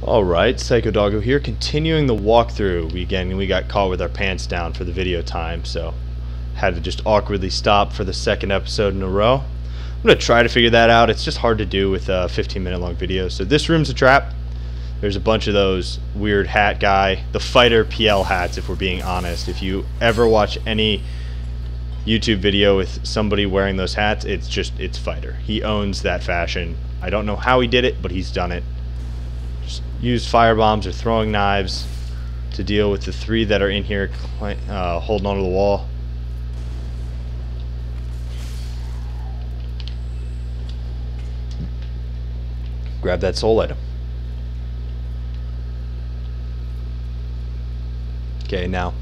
Alright, Psycho Doggo here, continuing the walkthrough. We got caught with our pants down for the video time, so had to just awkwardly stop for the second episode in a row. I'm going to try to figure that out. It's just hard to do with a 15-minute long video. So this room's a trap. There's a bunch of those weird hat guy, the fighter PL hats, if we're being honest. If you ever watch any YouTube video with somebody wearing those hats, it's fighter. He owns that fashion. I don't know how he did it, but he's done it. Just use fire bombs or throwing knives to deal with the three that are in here holding onto the wall. Grab that soul item. Okay, now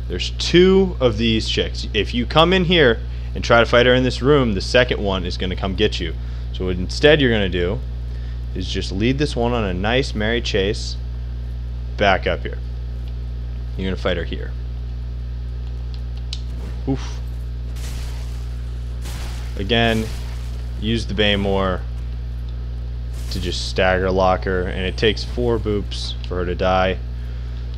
there's two of these chicks. If you come in here and try to fight her in this room, the second one is going to come get you. So what instead you're going to do is just lead this one on a nice merry chase back up here. You're going to fight her here. Oof. Again, use the Baymore to just stagger lock her, and it takes 4 boops for her to die.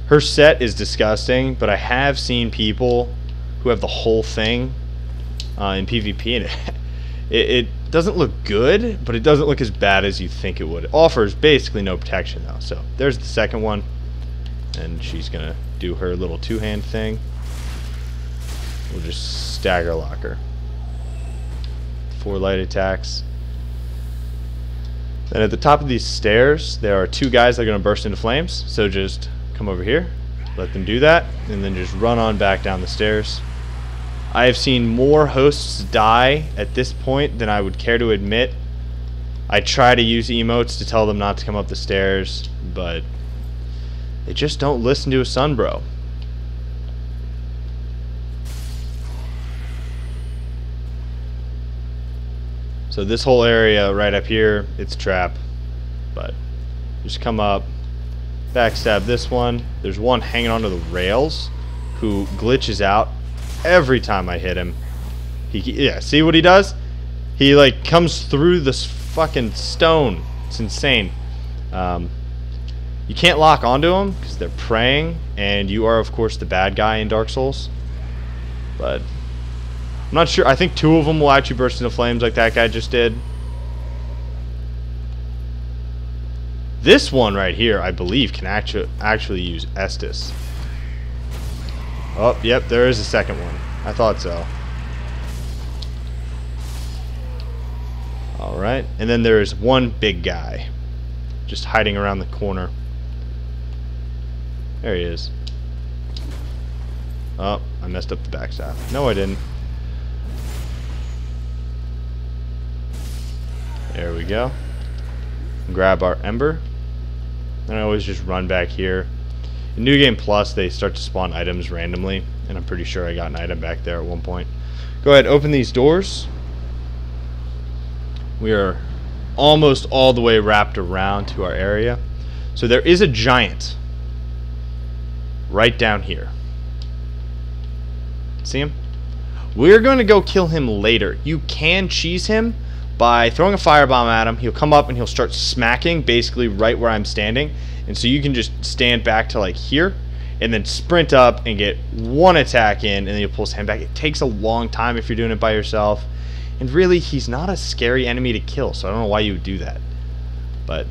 Her set is disgusting, but I have seen people who have the whole thing in PvP, and it doesn't look good, but it doesn't look as bad as you think it would. It offers basically no protection though. So there's the second one, and she's gonna do her little two-hand thing. We'll just stagger lock her. 4 light attacks. Then at the top of these stairs, there are 2 guys that are gonna burst into flames. So just come over here, let them do that, and then just run on back down the stairs. I have seen more hosts die at this point than I would care to admit. I try to use emotes to tell them not to come up the stairs, but they just don't listen to a sunbro. So this whole area right up here, it's a trap, but just come up, backstab this one. There's one hanging onto the rails who glitches out every time I hit him. Yeah, see what he does? He like comes through this fucking stone. It's insane. You can't lock onto them because they're praying, and you are of course the bad guy in Dark Souls. But I'm not sure. I think 2 of them will actually burst into flames like that guy just did. This one right here, I believe, can actually use Estus. Oh, yep, there is a second one. I thought so. Alright, and then there's one big guy just hiding around the corner. There he is. Oh, I messed up the backstab. No, I didn't. There we go. Grab our Ember. And I always just run back here. In New Game Plus, they start to spawn items randomly, and I'm pretty sure I got an item back there at one point. Go ahead, open these doors. We are almost all the way wrapped around to our area. So there is a giant right down here. See him? We're going to go kill him later. You can cheese him by throwing a firebomb at him. He'll come up and he'll start smacking basically right where I'm standing, and so you can just stand back to like here and then sprint up and get 1 attack in, and then you'll pull his hand back. It takes a long time if you're doing it by yourself, and really he's not a scary enemy to kill, so I don't know why you would do that. But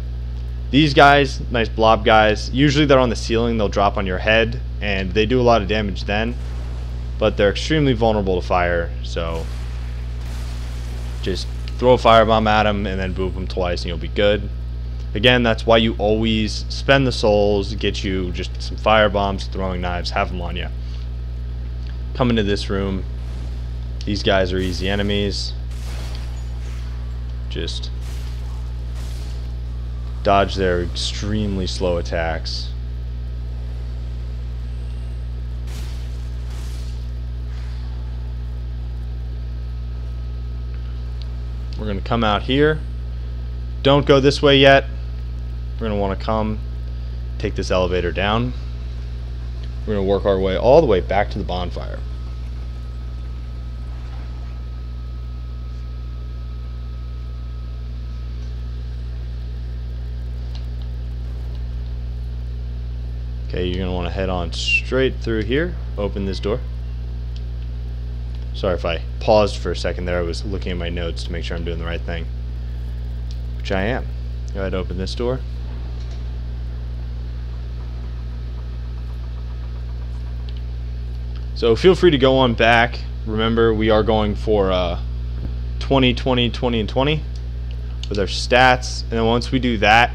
these guys, nice blob guys, usually they're on the ceiling. They'll drop on your head and they do a lot of damage then, but they're extremely vulnerable to fire, so just throw a firebomb at him and then boop him twice and you'll be good. Again, that's why you always spend the souls, get you just some firebombs, throwing knives, have them on you. Come into this room. These guys are easy enemies. Just dodge their extremely slow attacks. We're going to come out here. Don't go this way yet. We're going to want to come take this elevator down. We're going to work our way all the way back to the bonfire. Okay, you're going to want to head on straight through here. Open this door. Sorry if I paused for a second there. I was looking at my notes to make sure I'm doing the right thing. Which I am. Go ahead and open this door. So feel free to go on back. Remember, we are going for 20, 20, 20, and 20 with our stats. And then once we do that,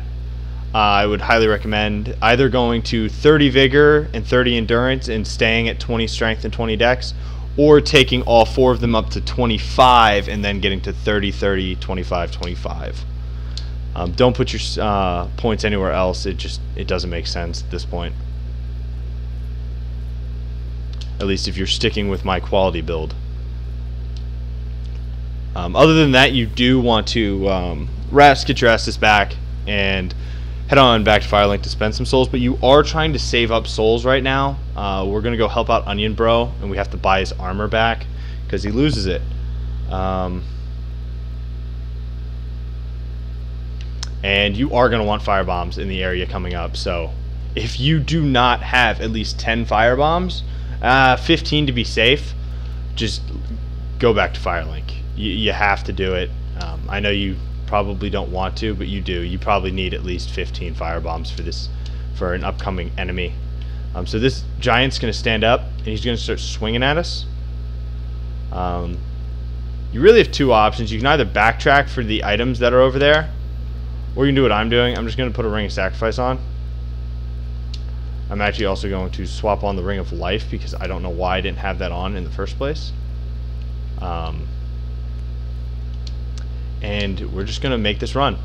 I would highly recommend either going to 30 vigor and 30 endurance and staying at 20 strength and 20 dex, or taking all 4 of them up to 25 and then getting to 30, 30, 25, 25. Don't put your points anywhere else. It doesn't make sense at this point. At least if you're sticking with my quality build. Other than that, you do want to rest, get your asses back, and head on back to Firelink to spend some souls. But you are trying to save up souls right now. We're going to go help out Onion Bro, and we have to buy his armor back because he loses it. And you are going to want firebombs in the area coming up. So if you do not have at least 10 firebombs, 15 to be safe, just go back to Firelink. You have to do it. I know you probably don't want to, but you do. You probably need at least 15 firebombs for an upcoming enemy. So this giant's going to stand up and he's going to start swinging at us. You really have 2 options. You can either backtrack for the items that are over there, or you can do what I'm doing. I'm just going to put a Ring of Sacrifice on. I'm actually also going to swap on the Ring of Life because I don't know why I didn't have that on in the first place. And we're just going to make this run.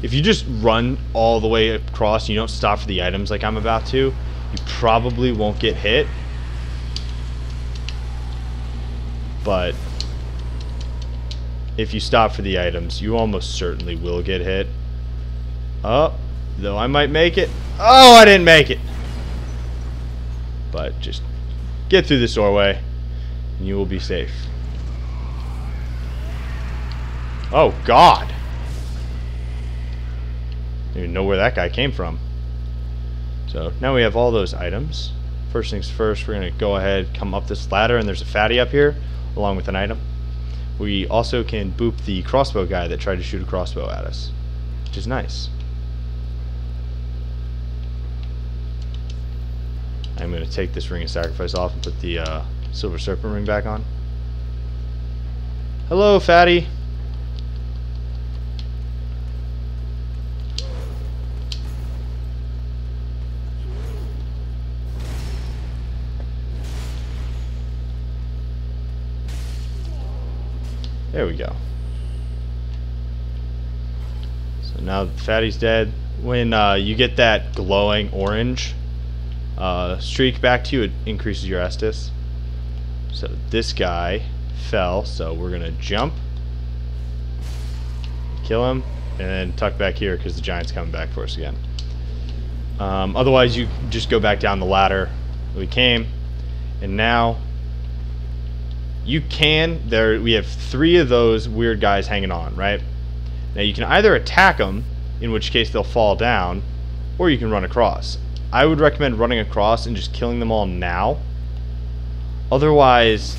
If you just run all the way across and you don't stop for the items like I'm about to, you probably won't get hit. But if you stop for the items, you almost certainly will get hit. Oh. Though I might make it. Oh, I didn't make it. But just get through this doorway and you will be safe. Oh, God. I don't even know where that guy came from. So now we have all those items. First things first, we're going to go ahead, come up this ladder, and there's a fatty up here along with an item. We also can boop the crossbow guy that tried to shoot a crossbow at us, which is nice. I'm going to take this Ring of Sacrifice off and put the Silver Serpent Ring back on. Hello, fatty. There we go. So now the fatty's dead. When you get that glowing orange streak back to you, it increases your Estus. So this guy fell, so we're gonna jump, kill him, and then tuck back here because the giant's coming back for us again. Otherwise, you just go back down the ladder we came, and now you can. We have 3 of those weird guys hanging on, right? Now you can either attack them, in which case they'll fall down, or you can run across. I would recommend running across and just killing them all now. Otherwise,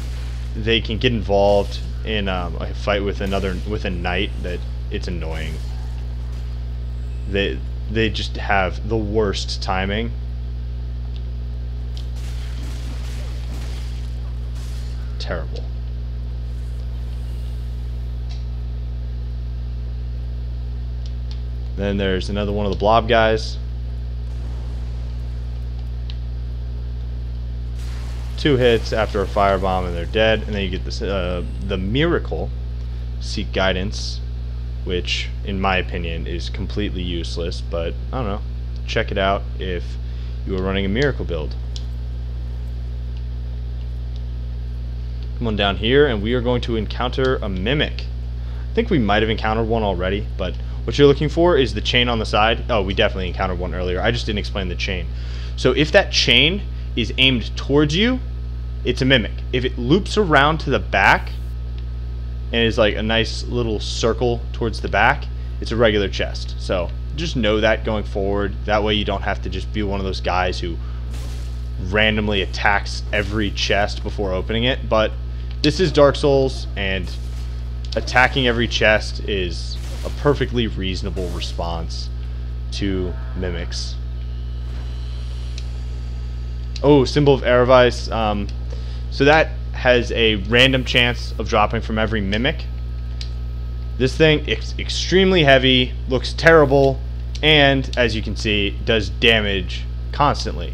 they can get involved in a fight with a knight that it's annoying. They just have the worst timing. Terrible. Then there's another one of the blob guys. 2 hits after a firebomb and they're dead, and then you get this the miracle, Seek Guidance, which in my opinion is completely useless, but I don't know, check it out if you are running a miracle build. Come on down here and we are going to encounter a mimic. I think we might have encountered one already, but what you're looking for is the chain on the side. Oh, we definitely encountered one earlier. I just didn't explain the chain. So if that chain is aimed towards you, it's a mimic. If it loops around to the back and is like a nice little circle towards the back, it's a regular chest. So just know that going forward. That way you don't have to just be one of those guys who randomly attacks every chest before opening it. But this is Dark Souls, and attacking every chest is a perfectly reasonable response to mimics. Oh, Symbol of Erevice. So that has a random chance of dropping from every mimic. This thing is extremely heavy, looks terrible, and as you can see, does damage constantly.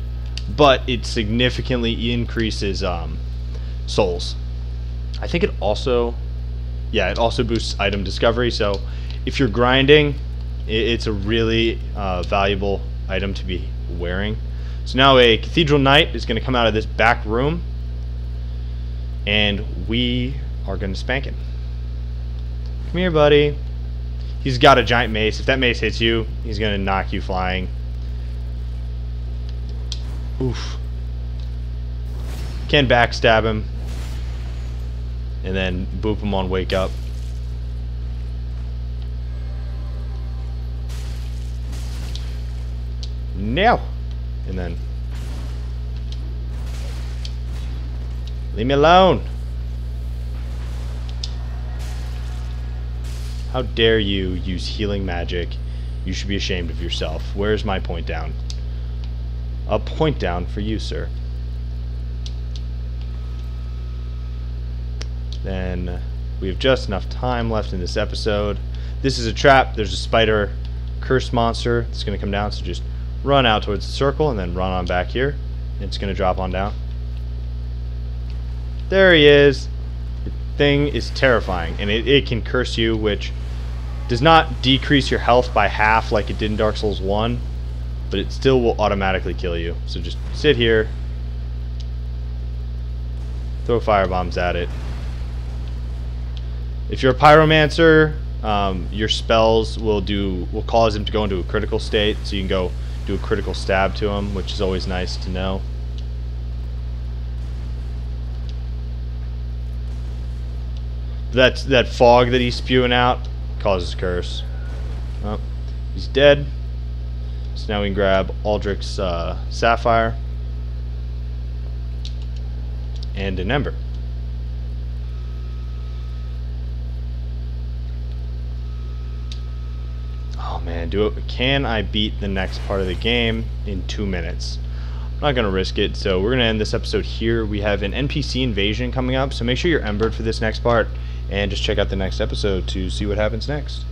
But it significantly increases souls. I think it also, yeah, it also boosts item discovery. So if you're grinding, it's a really valuable item to be wearing. So now a Cathedral Knight is going to come out of this back room, and we are going to spank him. Come here, buddy. He's got a giant mace. If that mace hits you, he's going to knock you flying. Oof. Can backstab him, and then boop him on wake up. No. And then leave me alone. How dare you use healing magic? You should be ashamed of yourself. Where's my point down? A point down for you, sir. Then we have just enough time left in this episode. This is a trap. There's a spider curse monster that's going to come down, so just run out towards the circle and then run on back here. It's going to drop on down. There he is. The thing is terrifying, and it can curse you, which does not decrease your health by half like it did in Dark Souls 1, but it still will automatically kill you. So just sit here, throw firebombs at it. If you're a pyromancer, your spells will cause him to go into a critical state, so you can go do a critical stab to him, which is always nice to know. That fog that he's spewing out causes curse. Oh, he's dead. So now we can grab Aldrich's sapphire and an ember. Oh man, can I beat the next part of the game in 2 minutes? I'm not gonna risk it, so we're gonna end this episode here. We have an NPC invasion coming up, so make sure you're embered for this next part, and just check out the next episode to see what happens next.